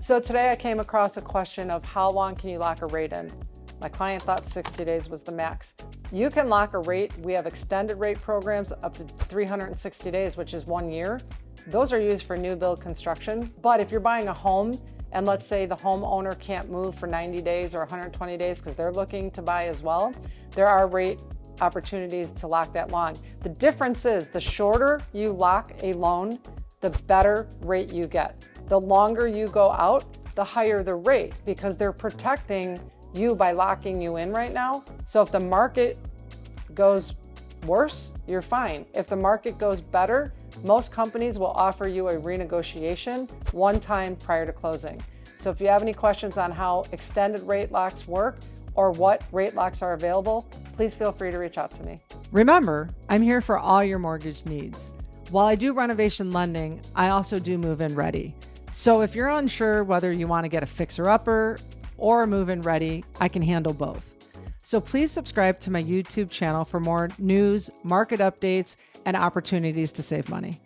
So today I came across a question of how long can you lock a rate in? My client thought 60 days was the max. You can lock a rate. We have extended rate programs up to 360 days, which is 1 year. Those are used for new build construction. But if you're buying a home and let's say the homeowner can't move for 90 days or 120 days because they're looking to buy as well, there are rate opportunities to lock that long. The difference is the shorter you lock a loan, the better rate you get. The longer you go out, the higher the rate because they're protecting you by locking you in right now. So if the market goes worse, you're fine. If the market goes better, most companies will offer you a renegotiation one time prior to closing. So if you have any questions on how extended rate locks work or what rate locks are available, please feel free to reach out to me. Remember, I'm here for all your mortgage needs. While I do renovation lending, I also do move-in ready. So if you're unsure whether you want to get a fixer-upper or a move-in ready, I can handle both. So please subscribe to my YouTube channel for more news, market updates, and opportunities to save money.